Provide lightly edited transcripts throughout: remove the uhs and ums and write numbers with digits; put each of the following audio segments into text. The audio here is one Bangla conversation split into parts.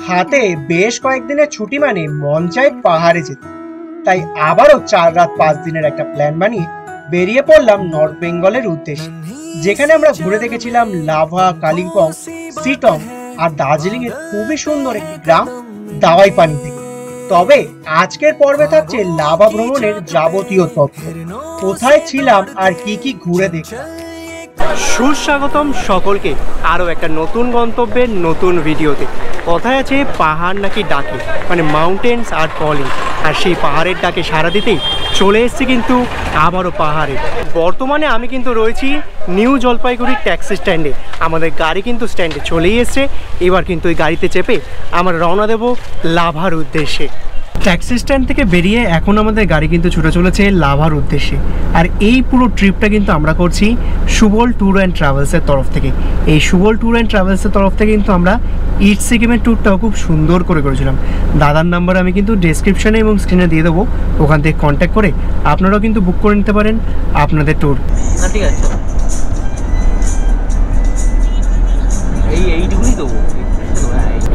হাতে বেশ কয়েকদিনের ছুটি মানে মন চায় পাহাড়ে যেতে। তাই আবারও 4 রাত 5 দিনের একটা প্ল্যান বানিয়ে বেরিয়ে পড়লাম নর্থ বেঙ্গলের উদ্দেশ্যে, যেখানে আমরা ঘুরে দেখেছিলাম লাভা, কালিম্পং, সিটং আর দার্জিলিং এর খুবই সুন্দর একটি গ্রাম দাওয়াই পানি থেকে। তবে আজকের পর্বে থাকছে লাভা ভ্রমণের যাবতীয় তথ্য, কোথায় ছিলাম আর কি কি ঘুরে দেখলাম। সুস্বাগতম সকলকে আরও একটা নতুন গন্তব্যের নতুন ভিডিওতে। কথায় আছে পাহাড় নাকি ডাকে, মানে মাউন্টেন্স আর কলিং, আর সেই পাহাড়ের ডাকে সাড়া দিতেই চলে এসেছি কিন্তু আবারও পাহাড়ে। বর্তমানে আমি কিন্তু রয়েছি নিউ জলপাইগুড়ি ট্যাক্সি স্ট্যান্ডে। আমাদের গাড়ি কিন্তু স্ট্যান্ডে চলেই এসছে। এবার কিন্তু ওই গাড়িতে চেপে আমরা রওনা দেব লাভার উদ্দেশ্যে। ট্যাক্সি স্ট্যান্ড থেকে বেরিয়ে এখন আমাদের গাড়ি কিন্তু ছুটে চলেছে লাভার উদ্দেশ্যে। আর এই পুরো ট্রিপটা কিন্তু আমরা করছি সুবল ট্যুর অ্যান্ড ট্রাভেলসের তরফ থেকে। এই সুবল ট্যুর অ্যান্ড ট্রাভেলসের তরফ থেকে কিন্তু আমরা ইস্ট সিকিমের ট্যুরটাও খুব সুন্দর করেছিলাম। দাদার নাম্বার আমি কিন্তু ডেসক্রিপশনে এবং স্ক্রিনে দিয়ে দেবো, ওখান থেকে কন্ট্যাক্ট করে আপনারাও কিন্তু বুক করে নিতে পারেন আপনাদের ট্যুর। ঠিক আছে, এইটুকুই দেবো।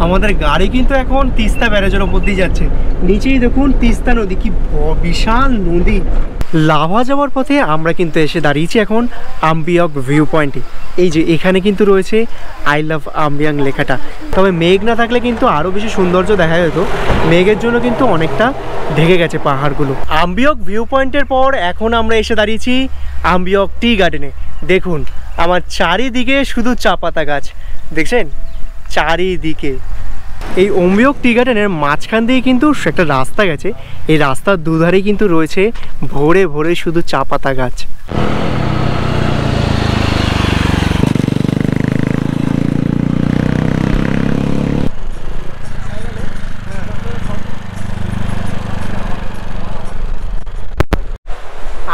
আমাদের গাড়ি কিন্তু এখন তিস্তা ব্যারেজের ওপর দিয়ে যাচ্ছে। নিচেই দেখুন তিস্তা নদী, কি বিশাল নদী। লাভা যাওয়ার পথে আমরা কিন্তু এসে দাঁড়িয়েছি এখন আম্বিয়ক ভিউ পয়েন্টে। এই যে এখানে কিন্তু রয়েছে আই লাভ আম্বিয়াং লেখাটা। তবে মেঘ না থাকলে কিন্তু আরও বেশি সৌন্দর্য দেখা যেত। মেঘের জন্য কিন্তু অনেকটা ঢেকে গেছে পাহাড়গুলো। আম্বিয়ক ভিউ পয়েন্টের পর এখন আমরা এসে দাঁড়িয়েছি আম্বিয়ক টি গার্ডেনে। দেখুন আমার চারিদিকে শুধু চা পাতা গাছ, দেখছেন চারিদিকে। এই অম্বিয়ক টি গার্ডেনের মাঝখান দিয়ে কিন্তু একটা রাস্তা গেছে। এই রাস্তার দুধারেই কিন্তু রয়েছে ভরে ভরে শুধু চা পাতা গাছ।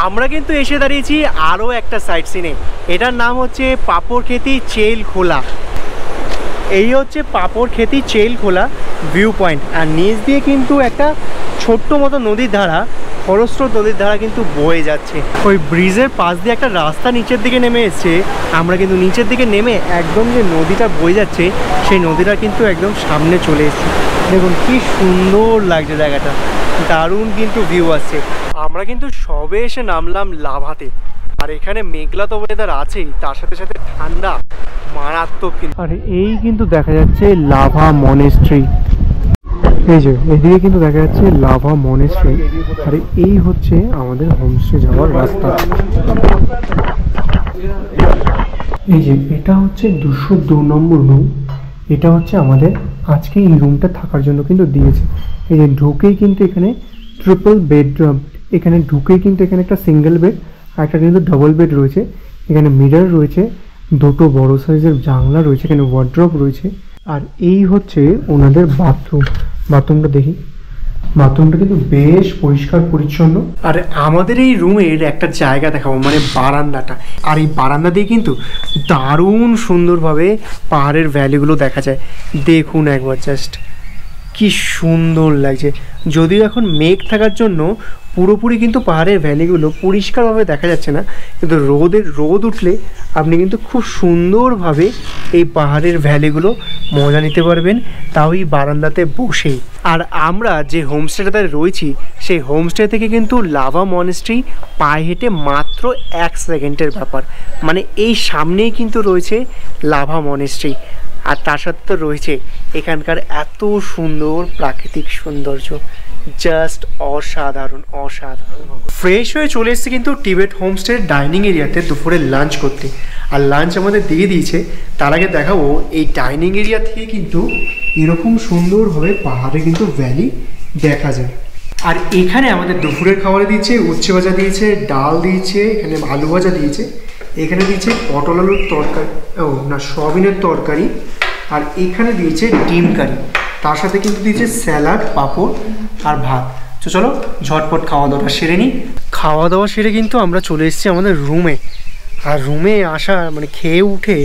আমরা কিন্তু এসে দাঁড়িয়েছি আরও একটা সাইট সিনে। এটার নাম হচ্ছে পাপড়খেতি চেইল খোলা। এই হচ্ছে পাপড়খেতি চেইল খোলা ভিউ পয়েন্ট। আর নিচ দিয়ে কিন্তু একটা ছোট্ট মতো নদীর ধারা, খরস্রোত নদীর ধারা কিন্তু বয়ে যাচ্ছে। ওই ব্রিজের পাশ দিয়ে একটা রাস্তা নিচের দিকে নেমে এসছে। আমরা কিন্তু নিচের দিকে নেমে একদম যে নদীটা বয়ে যাচ্ছে সেই নদীটা কিন্তু একদম সামনে চলে এসেছে। দেখুন কি সুন্দর লাগছে জায়গাটা, দারুণ কিন্তু ভিউ আসছে। আমরা কিন্তু সবে এসে নামলাম লাভাতে। আর এখানে মেঘলা তো ওয়েদার আছেই, তার সাথে সাথে ঠান্ডা মারাত্মক। আর এই কিন্তু দেখা যাচ্ছে লাভা মনেস্ট্রি। এই যে এদিকে কিন্তু দেখা যাচ্ছে লাভা মনেস্ট্রি। আর এই হচ্ছে আমাদের হোমস্টে যাওয়ার রাস্তা। এই যে এটা হচ্ছে 202 নম্বর রুম। এটা হচ্ছে আমাদের আজকে এই রুমটা থাকার জন্য কিন্তু দিয়েছে। এই যে ঢুকেই কিন্তু এখানে ট্রিপল বেডরুম। এখানে ঢুকেই কিন্তু এখানে একটা সিঙ্গেল বেড আর একটা কিন্তু ডবল বেড রয়েছে। এখানে মিরর রয়েছে, দুটো বড় সাইজের জানলা রয়েছে, এখানে ওয়ার্ড্রপ রয়েছে। আর এই হচ্ছে ওনাদের বাথরুম। বাথরুমটা দেখি, বাথরুমটা কিন্তু বেশ পরিষ্কার পরিচ্ছন্ন। আর আমাদের এই রুমের একটা জায়গা দেখাবো, মানে বারান্দাটা। আর এই বারান্দা দিয়ে কিন্তু দারুণ সুন্দরভাবে পাহাড়ের ভ্যালিগুলো দেখা যায়। দেখুন একবার জাস্ট কি সুন্দর লাগছে। যদিও এখন মেঘ থাকার জন্য পুরোপুরি কিন্তু পাহাড়ের ভ্যালিগুলো পরিষ্কারভাবে দেখা যাচ্ছে না, কিন্তু রোদ উঠলে আপনি কিন্তু খুব সুন্দরভাবে এই পাহাড়ের ভ্যালিগুলো মজা নিতে পারবেন, তাও এই বারান্দাতে বসেই। আর আমরা যে হোমস্টেটাতে রয়েছি সেই হোমস্টে থেকে কিন্তু লাভা মনেস্ট্রি পায়ে হেঁটে মাত্র 1 সেকেন্ডের ব্যাপার। মানে এই সামনেই কিন্তু রয়েছে লাভা মনেস্ট্রি। আর তার সাথে তো রয়েছে এখানকার এত সুন্দর প্রাকৃতিক সৌন্দর্য, জাস্ট অসাধারণ অসাধারণ। ফ্রেশ হয়ে চলে এসেছে কিন্তু টিবেট হোমস্টের ডাইনিং এরিয়াতে দুপুরে লাঞ্চ করতে। আর লাঞ্চ আমাদের দিয়ে দিয়েছে। তার আগে দেখাবো এই ডাইনিং এরিয়া থেকে কিন্তু এরকম সুন্দরভাবে পাহাড়ে কিন্তু ভ্যালি দেখা যায়। আর এখানে আমাদের দুপুরের খাবারে দিয়েছে উচ্ছে ভাজা দিয়েছে, ডাল দিয়েছে, এখানে আলু ভাজা দিয়েছে, এখানে দিয়েছে পটল আলুর তরকারি, সয়াবিনের তরকারি, আর এখানে দিয়েছে ডিম কারি। তার সাথে কিন্তু দিয়েছে স্যালাড, পাঁপড় আর ভাত। তো চলো ঝটপট খাওয়া দাওয়াটা সেরে নিই। খাওয়া দাওয়া সেরে কিন্তু আমরা চলে এসেছি আমাদের রুমে। আর রুমে আসা মানে খেয়ে উঠে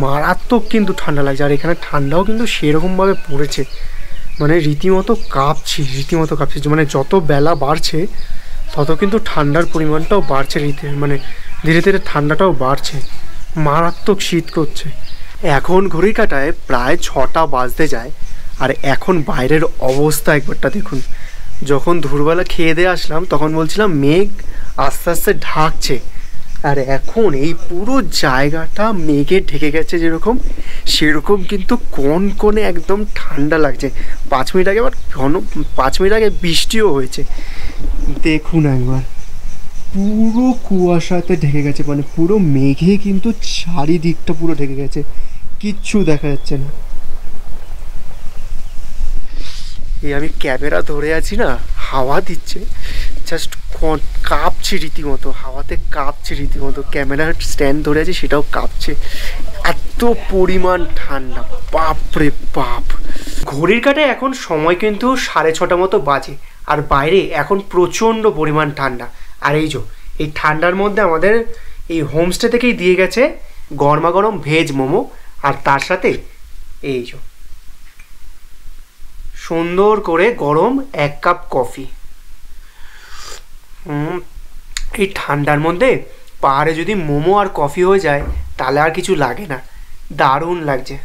মারাত্মক কিন্তু ঠান্ডা লাগছে। আর এখানে ঠান্ডাও কিন্তু সেরকমভাবে পড়েছে, মানে রীতিমতো কাঁপছি। মানে যত বেলা বাড়ছে তত কিন্তু ঠান্ডার পরিমাণটাও বাড়ছে, মানে ধীরে ধীরে ঠান্ডাটাও বাড়ছে। মারাত্মক শীত করছে। এখন ঘড়ির কাঁটায় প্রায় 6টা বাজতে যায়। আর এখন বাইরের অবস্থা একবারটা দেখুন। যখন দুপুরবেলা খেয়ে দিয়ে আসলাম তখন বলছিলাম মেঘ আস্তে আস্তে ঢাকছে, আর এখন এই পুরো জায়গাটা মেঘে ঢেকে গেছে যেরকম, সেরকম কিন্তু কনকনে একদম ঠান্ডা লাগছে। 5 মিনিট আগে আবার 5 মিনিট আগে বৃষ্টিও হয়েছে। দেখুন একবার পুরো কুয়াশাতে ঢেকে গেছে, মানে পুরো মেঘে কিন্তু চারিদিকটা পুরো ঢেকে গেছে, কিচ্ছু দেখা যাচ্ছে না। এই আমি ক্যামেরা ধরে আছি না, হাওয়া দিচ্ছে, জাস্ট কাঁপছে রীতিমতো, হাওয়াতে কাঁপছে রীতিমতো। ক্যামেরার স্ট্যান্ড ধরে আছি সেটাও কাঁপছে, এত পরিমাণ ঠান্ডা, বাপরে বাপ। ঘড়ির কাঁটায় এখন সময় কিন্তু 6:30 মতো বাজে, আর বাইরে এখন প্রচণ্ড পরিমাণ ঠান্ডা। আর এই ঠান্ডার মধ্যে আমাদের এই হোমস্টে থেকেই দিয়ে গেছে গরমা গরম ভেজ মোমো, আর তার সাথে সুন্দর করে গরম 1 কাপ কফি। এই ঠান্ডার মধ্যে পাহাড়ে যদি মোমো আর কফি হয়ে যায় তাহলে আর কিছু লাগে না, দারুণ লাগছে।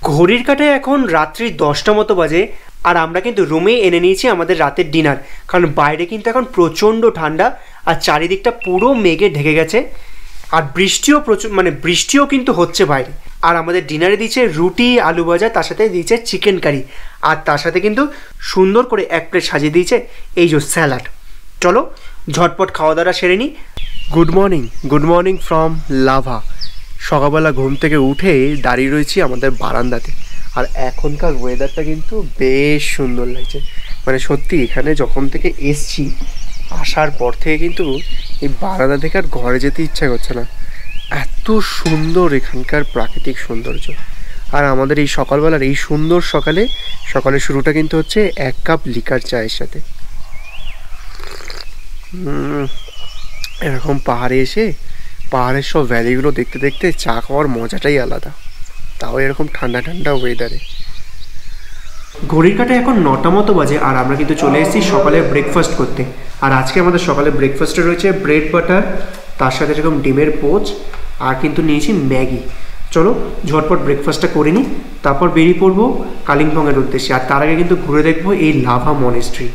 ঘড়ির কাঁটায় এখন রাত্রি 10টা মতো বাজে, আর আমরা কিন্তু রুমেই এনে নিয়েছি আমাদের রাতের ডিনার, কারণ বাইরে কিন্তু এখন প্রচণ্ড ঠান্ডা আর চারিদিকটা পুরো মেঘে ঢেকে গেছে, আর বৃষ্টিও বৃষ্টিও কিন্তু হচ্ছে বাইরে। আর আমাদের ডিনারে দিয়েছে রুটি আলু ভাজা, তার সাথে দিয়েছে চিকেন কারি, আর তার সাথে কিন্তু সুন্দর করে 1 প্লেট সাজিয়ে দিয়েছে স্যালাড। চলো ঝটপট খাওয়া দাওয়া সেরে নিই। Good morning from lava. সকালবেলা ঘুম থেকে উঠে দাঁড়িয়ে রয়েছি আমাদের বারান্দাতে, আর এখনকার ওয়েদারটা কিন্তু বেশ সুন্দর লাগছে। মানে সত্যি এখানে যখন থেকে এসছি, আসার পর থেকে কিন্তু এই বারান্দা থেকে আর ঘরে যেতে ইচ্ছা করছে না, এত সুন্দর এখানকার প্রাকৃতিক সৌন্দর্য। আর আমাদের এই সকালবেলার এই সুন্দর সকালের শুরুটা কিন্তু হচ্ছে 1 কাপ লিকার চায়ের সাথে। এরকম পাহাড়ে এসে পাহাড়ের সব ভ্যালিগুলো দেখতে দেখতে চা খাওয়ার মজাটাই আলাদা, তাও এরকম ঠান্ডা ঠান্ডা ওয়েদারে। ঘড়ির কাঁটায় এখন 9টা মতো বাজে, আর আমরা কিন্তু চলে এসেছি সকালে ব্রেকফাস্ট করতে। আর আজকে আমাদের সকালে ব্রেকফাস্টে রয়েছে ব্রেড বাটার, তার সাথে এরকম ডিমের পোচ, আর কিন্তু নিয়েছি ম্যাগি। চলো ঝটপট ব্রেকফাস্টটা করে নিই, তারপর বেরিয়ে পড়বো কালিম্পংয়ের উদ্দেশ্যে। আর তার আগে কিন্তু ঘুরে দেখবো এই লাভা মনেস্ট্রি।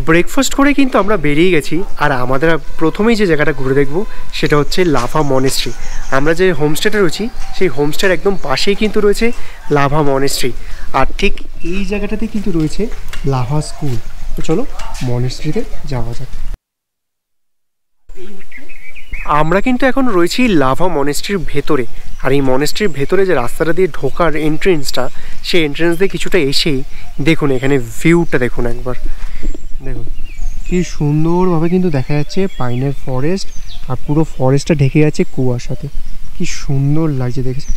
ব্রেকফাস্ট করে কিন্তু আমরা বেরিয়ে গেছি, আর আমাদের প্রথমেই যে জায়গাটা ঘুরে দেখবো সেটা হচ্ছে লাভা মনেস্ট্রি। আমরা যে হোমস্টেটা রয়েছি সেই হোমস্টের একদম পাশেই কিন্তু রয়েছে লাভা মনেস্ট্রি, আর ঠিক এই জায়গাটাতে কিন্তু রয়েছে লাভা স্কুল। তো চলো মনেস্ট্রিতে যাওয়া যাক। আমরা কিন্তু এখন রয়েছি লাভা মনেস্ট্রির ভেতরে, আর এই মনেস্ট্রির ভেতরে যে রাস্তাটা দিয়ে ঢোকার এন্ট্রেন্সটা, সেই এন্ট্রেন্স দিয়ে কিছুটা এসেই দেখুন এখানে ভিউটা দেখুন একবার। দেখুন কি সুন্দরভাবে কিন্তু দেখা যাচ্ছে পাইনের ফরেস্ট, আর পুরো ফরেস্টটা ঢেকে যাচ্ছে কুয়াশাতে, কি সুন্দর লাগছে দেখেছে।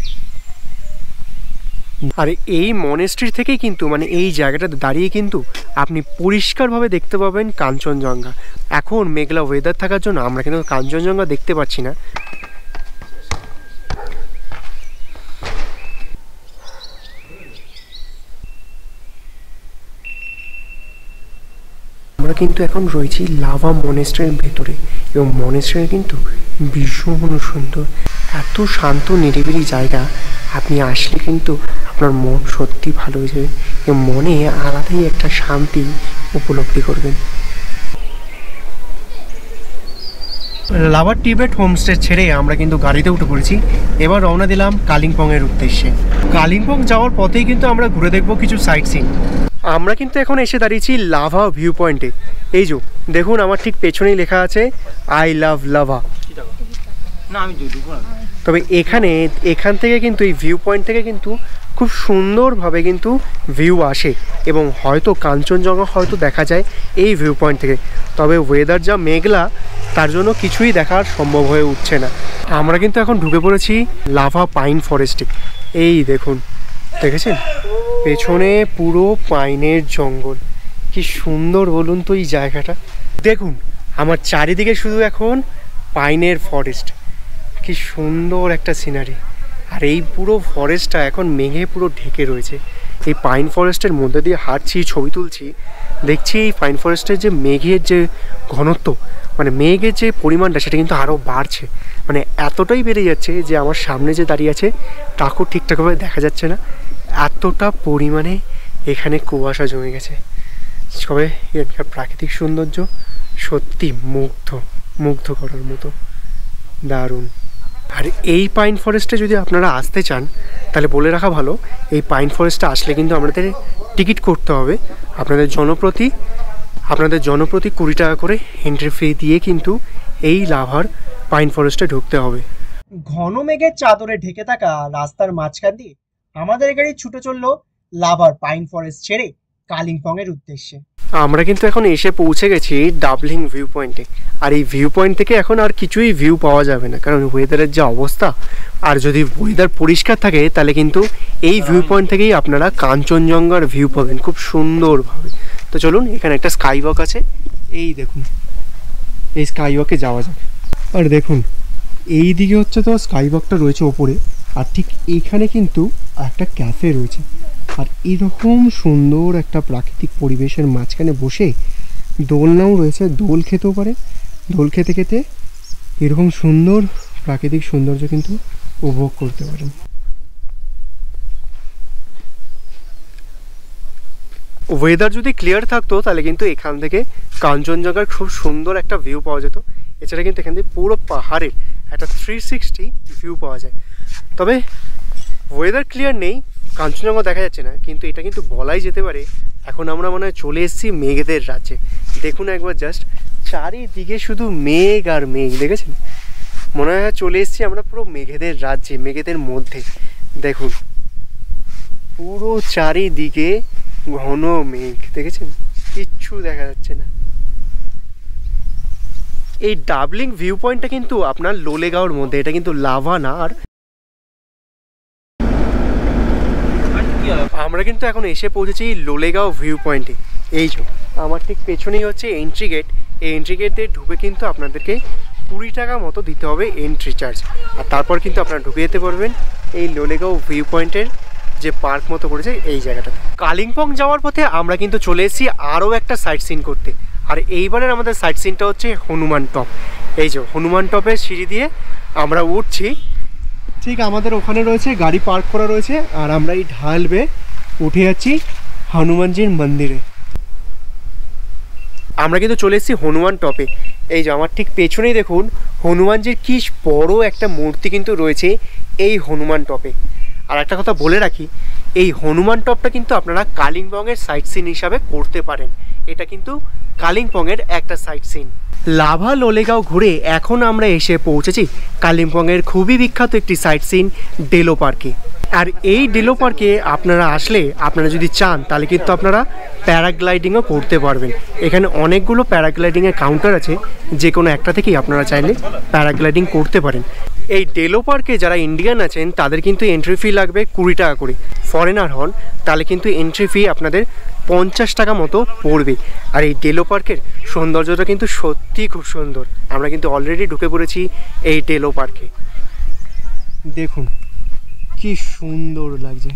আর এই মনেস্ট্রি থেকেই কিন্তু এই জায়গাটাতে দাঁড়িয়ে কিন্তু আপনি পরিষ্কারভাবে দেখতে পাবেন কাঞ্চনজঙ্ঘা। এখন মেঘলা ওয়েদার থাকার জন্য আমরা কিন্তু কাঞ্চনজঙ্ঘা দেখতে পাচ্ছি না। আমরা কিন্তু এখন রয়েছি লাভা মনেস্ট্রির ভেতরে, এবং মনেস্ট্রি কিন্তু ভীষণ সুন্দর, এত শান্ত নিরিবিলি জায়গা। আপনি আসলে কিন্তু আপনার মন সত্যি ভালো হয়ে যাবে, এবং মনে আলাদাই একটা শান্তি উপলব্ধি করবেন। লাভা টিবেট হোমস্টে ছেড়ে আমরা কিন্তু গাড়িতে উঠে পড়েছি, এবার রওনা দিলাম কালিম্পংয়ের উদ্দেশ্যে। কালিম্পং যাওয়ার পথেই কিন্তু আমরা ঘুরে দেখবো কিছু সাইট সিন। আমরা কিন্তু এখন এসে দাঁড়িয়েছি লাভা ভিউ পয়েন্টে। এই যে দেখুন আমার ঠিক পেছনেই লেখা আছে আই লাভ লাভা। তবে এখান থেকে কিন্তু এই ভিউ পয়েন্ট থেকে কিন্তু খুব সুন্দরভাবে কিন্তু ভিউ আসে, এবং হয়তো কাঞ্চনজঙ্ঘা হয়তো দেখা যায় এই ভিউ পয়েন্ট থেকে। তবে ওয়েদার যা মেঘলা, তার জন্য কিছুই দেখার সম্ভব হয়ে উঠছে না। আমরা কিন্তু এখন ঢুকে পড়েছি লাভা পাইন ফরেস্টে। এই দেখুন, দেখেছেন পেছনে পুরো পাইনের জঙ্গল, কি সুন্দর বলুন তো এই জায়গাটা। দেখুন আমার চারিদিকে শুধু এখন পাইনের ফরেস্ট, কি সুন্দর একটা সিনারি। আর এই পুরো ফরেস্টটা এখন মেঘে পুরো ঢেকে রয়েছে। এই পাইন ফরেস্টের মধ্যে দিয়ে হাঁটছি, ছবি তুলছি, দেখছি এই পাইন ফরেস্টের যে মেঘের যে ঘনত্ব, মেঘের যে পরিমাণটা সেটা কিন্তু আরও বাড়ছে, এতটাই বেড়ে যাচ্ছে যে আমার সামনে যে দাঁড়িয়ে আছে তাকেও ঠিকঠাকভাবে দেখা যাচ্ছে না, এতটা পরিমাণে এখানে কুয়াশা জমে গেছে। তবে এখানকার প্রাকৃতিক সৌন্দর্য সত্যি মুগ্ধ করার মতো, দারুণ। আর এই পাইন ফরেস্টে যদি আপনারা আসতে চান তাহলে বলে রাখা ভালো, এই পাইন ফরেস্টে আসলে কিন্তু আমাদের টিকিট করতে হবে। আপনাদের জনপ্রতি 20 টাকা করে এন্ট্রি ফি দিয়ে কিন্তু এই লাভার পাইন ফরেস্টে ঢুকতে হবে। ঘন মেঘের চাদরে ঢেকে থাকা রাস্তার মাঝখান দিয়ে আমাদের গাড়ি ছুটে চললো লাভার পাইন ফরেস্ট ছেড়ে কালিম্পং এর উদ্দেশ্যে। আমরা কিন্তু এখন এসে পৌঁছে গেছি ডাবলিং ভিউ পয়েন্টে। আর এই ভিউ পয়েন্ট থেকে এখন আর কিছুই ভিউ পাওয়া যাবে না, কারণ ওয়েদারের যে অবস্থা। আর যদি ওয়েদার পরিষ্কার থাকে তাহলে কিন্তু এই ভিউ পয়েন্ট থেকেই আপনারা কাঞ্চনজঙ্ঘার ভিউ পাবেন খুব সুন্দরভাবে। তো চলুন, এখানে একটা স্কাই ওয়াক আছে, এই দেখুন, এই স্কাই ওয়াকে যাওয়া যাবে। আর দেখুন এই দিকে হচ্ছে তো স্কাই ওয়াকটা রয়েছে ওপরে, আর ঠিক এইখানে কিন্তু একটা ক্যাফে রয়েছে। আর এরকম সুন্দর একটা প্রাকৃতিক পরিবেশের মাঝখানে বসে দোলনাও রয়েছে, দোল খেতেও পারে। দোল খেতে খেতে এরকম সুন্দর প্রাকৃতিক সৌন্দর্য কিন্তু উপভোগ করতে পারেন। ওয়েদার যদি ক্লিয়ার থাকতো তাহলে কিন্তু এখান থেকে কাঞ্চনজঙ্ঘার খুব সুন্দর একটা ভিউ পাওয়া যেত। এছাড়া কিন্তু এখান থেকে পুরো পাহাড়ের একটা 360 ভিউ পাওয়া যায়। তবে ওয়েদার ক্লিয়ার নেই, কাঞ্চনজঙ্ঘা দেখা যাচ্ছে না, কিন্তু এটা কিন্তু বলাই যেতে পারে এখন আমরা মনে হয় চলে এসেছি মেঘেদের রাজ্যে। দেখুন একবার জাস্ট চারিদিকে শুধু মেঘ আর মেঘ, দেখেছেন? মনে হয় চলে এসেছি আমরা পুরো মেঘেদের রাজ্যে, মেঘেদের মধ্যে। দেখুন পুরো চারিদিকে ঘন মেঘ, দেখেছেন? কিচ্ছু দেখা যাচ্ছে না। এই ডাবলিং ভিউ পয়েন্টটা কিন্তু আপনার লোলেগাঁওর মধ্যে, এটা কিন্তু লাভা না। আর আমরা কিন্তু এখন এসে পৌঁছেছি লোলেগাঁও ভিউ পয়েন্টে। এই যে আমার ঠিক পেছনেই হচ্ছে এন্ট্রি গেট। এই এন্ট্রি গেট দিয়ে ঢুকে কিন্তু আপনাদেরকে 20 টাকা মতো দিতে হবে এন্ট্রি চার্জ। আর তারপর কিন্তু আপনারা ঢুকে যেতে পারবেন এই লোলেগাঁও ভিউ পয়েন্টের যে পার্ক মতো করেছে এই জায়গাটাতে। কালিম্পং যাওয়ার পথে আমরা কিন্তু চলে এসেছি আরও একটা সাইট সিন করতে। আর এইবারের আমাদের সাইট সিনটা হচ্ছে হনুমান টপ। এই যে হনুমান টপের সিঁড়ি দিয়ে আমরা উঠছি, ঠিক আমাদের ওখানে রয়েছে গাড়ি পার্ক করা রয়েছে, আর আমরা এই ঢাল বেয়ে উঠে যাচ্ছি হনুমানজির মন্দিরে। আমরা কিন্তু চলে এসেছি হনুমান টপে। এই যে আমার ঠিক পেছনেই দেখুন হনুমানজির কি বড় একটা মূর্তি কিন্তু রয়েছে এই হনুমান টপে। আর একটা কথা বলে রাখি, এই হনুমান টপটা কিন্তু আপনারা কালিম্পংয়ের সাইট সিন হিসাবে করতে পারেন। এটা কিন্তু কালিম্পংয়ের একটা সাইট সিন। লাভা লোলেগাঁও ঘুরে এখন আমরা এসে পৌঁছেছি কালিম্পংয়ের খুবই বিখ্যাত একটি সাইট সিন ডেলো পার্কে। আর এই ডেলো পার্কে আপনারা আসলে আপনারা যদি চান তাহলে কিন্তু আপনারা প্যারাগ্লাইডিংও করতে পারবেন। এখানে অনেকগুলো প্যারাগ্লাইডিংয়ের কাউন্টার আছে, যে কোনো একটা থেকেই আপনারা চাইলে প্যারাগ্লাইডিং করতে পারেন। এই ডেলো পার্কে যারা ইন্ডিয়ান আছেন তাদের কিন্তু এন্ট্রি ফি লাগবে 20 টাকা করে। ফরেনার হন তাহলে কিন্তু এন্ট্রি ফি আপনাদের 50 টাকা মতো পড়বে। আর এই ডেলো পার্কের সৌন্দর্যটা কিন্তু সত্যি খুব সুন্দর। আমরা কিন্তু অলরেডি ঢুকে পড়েছি এই ডেলো পার্কে। দেখুন কি সুন্দর লাগছে,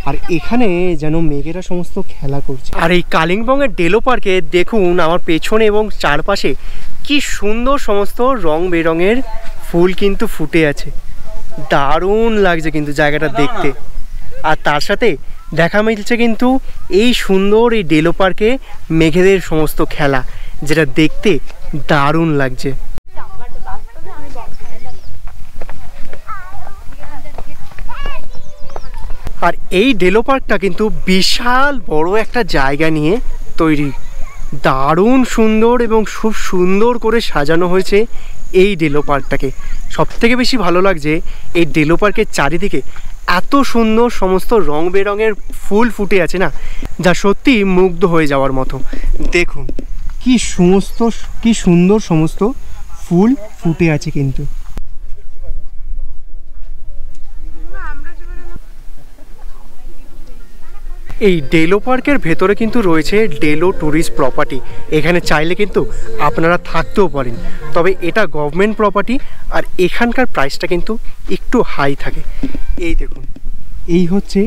আর এখানে যেন মেঘেরা সমস্ত খেলা করছে। আর এই কালিম্পংয়ের ডেলো পার্কে দেখুন আমার পেছনে এবং চারপাশে কি সুন্দর সমস্ত রং বেরঙের ফুল কিন্তু ফুটে আছে। দারুণ লাগছে কিন্তু জায়গাটা দেখতে। আর তার সাথে দেখা মিলছে কিন্তু এই সুন্দর এই ডেলো পার্কে মেঘেদের সমস্ত খেলা, যেটা দেখতে দারুণ লাগছে। আর এই ডেলো পার্কটা কিন্তু বিশাল বড় একটা জায়গা নিয়ে তৈরি, দারুণ সুন্দর এবং খুব সুন্দর করে সাজানো হয়েছে এই ডেলো পার্কটাকে। সবথেকে বেশি ভালো লাগছে এই ডেলো পার্কের চারিদিকে এত সুন্দর সমস্ত রং বেরঙের ফুল ফুটে আছে না, যা সত্যি মুগ্ধ হয়ে যাওয়ার মতো। দেখুন কি সুন্দর সমস্ত ফুল ফুটে আছে কিন্তু। এই ডেলো পার্কের ভেতরে কিন্তু রয়েছে ডেলো ট্যুরিস্ট প্রপার্টি। এখানে চাইলে কিন্তু আপনারা থাকতেও পারেন, তবে এটা গভর্নমেন্ট প্রপার্টি আর এখানকার প্রাইসটা কিন্তু একটু হাই থাকে। এই দেখুন এই হচ্ছে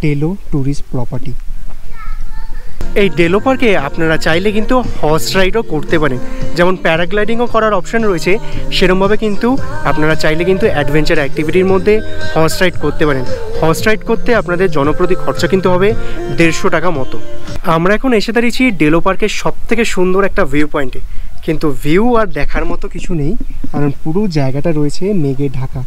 ডেলো ট্যুরিস্ট প্রপার্টি। এই ডেলো পার্কে আপনারা চাইলে কিন্তু হর্স রাইডও করতে পারেন, যেমন প্যারাগ্লাইডিংও করার অপশান রয়েছে, সেরকমভাবে কিন্তু আপনারা চাইলে কিন্তু অ্যাডভেঞ্চার অ্যাক্টিভিটির মধ্যে হর্স রাইড করতে পারেন। হর্স রাইড করতে আপনাদের জনপ্রতি খরচা কিন্তু হবে 150 টাকা মতো। আমরা এখন এসে দাঁড়িয়েছি ডেলো পার্কের সবথেকে সুন্দর একটা ভিউ পয়েন্টে, কিন্তু ভিউ আর দেখার মতো কিছু নেই, কারণ পুরো জায়গাটা রয়েছে মেঘে ঢাকা।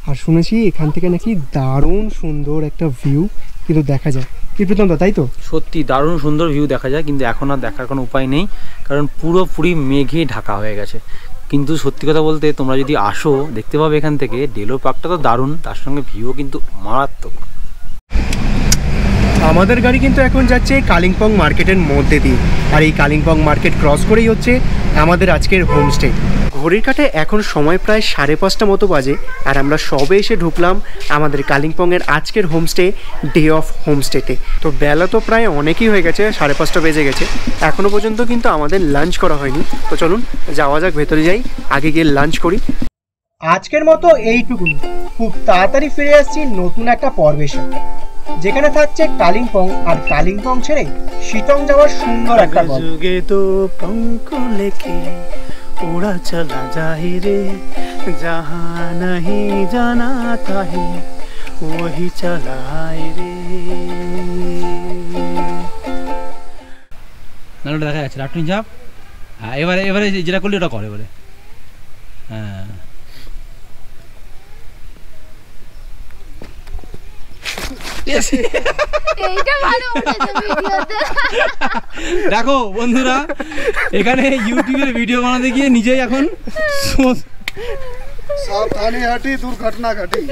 আর শুনেছি এখান থেকে নাকি দারুণ সুন্দর একটা ভিউ কিন্তু দেখা যায়, কি প্রীতমদা, তাই তো? সত্যি দারুণ সুন্দর ভিউ দেখা যায়, কিন্তু এখন আর দেখার কোনো উপায় নেই, কারণ পুরোপুরি মেঘে ঢাকা হয়ে গেছে। কিন্তু সত্যি কথা বলতে তোমরা যদি আসো দেখতে পাবে এখান থেকে ডেলো পার্কটা তো দারুণ, তার সঙ্গে ভিউও কিন্তু মারাত্মক। আমাদের গাড়ি কিন্তু এখন যাচ্ছে কালিম্পং মার্কেটের মধ্যে দিয়ে, আর এই কালিম্পং মার্কেট ক্রস করেই হচ্ছে আমাদের আজকের হোমস্টে। ঘড়ির কাঁটে এখন সময় প্রায় 5:30 মতো বাজে, আর আমরা সবে এসে ঢুকলাম আমাদের কালিম্পংয়ের আজকের হোমস্টে, ডে অফ হোমস্টেতে। তো বেলা তো প্রায় অনেকই হয়ে গেছে, 5:30 বেজে গেছে, এখনও পর্যন্ত কিন্তু আমাদের লাঞ্চ করা হয়নি। তো চলুন যাওয়া যাক, ভেতরে যাই, আগে গিয়ে লাঞ্চ করি। আজকের মতো এইটুকুনি, খুব তাড়াতাড়ি ফিরে আসছি নতুন একটা পর্বের সাথে, যেখানে থাকছে কালিম্পং, আর কালিম্পং ছেড়ে শিটং যাওয়ার সুন্দর একটা গল্প। তো পঙ্খ লেকে उड़ा चला जाए रे जहाँ नहीं जाना ताहे वही चलाए रे। না ওটা দেখা যাচ্ছে লাটুনি ঝাপ। হ্যাঁ এবারে এবারে যেটা করলি ওটা করে এবারে। হ্যাঁ দেখো বন্ধুরা, এখানে ইউটিউবের ভিডিও বানাতে গিয়ে নিজেই এখন সাবধানে হাঁটি, দুর্ঘটনা ঘটি।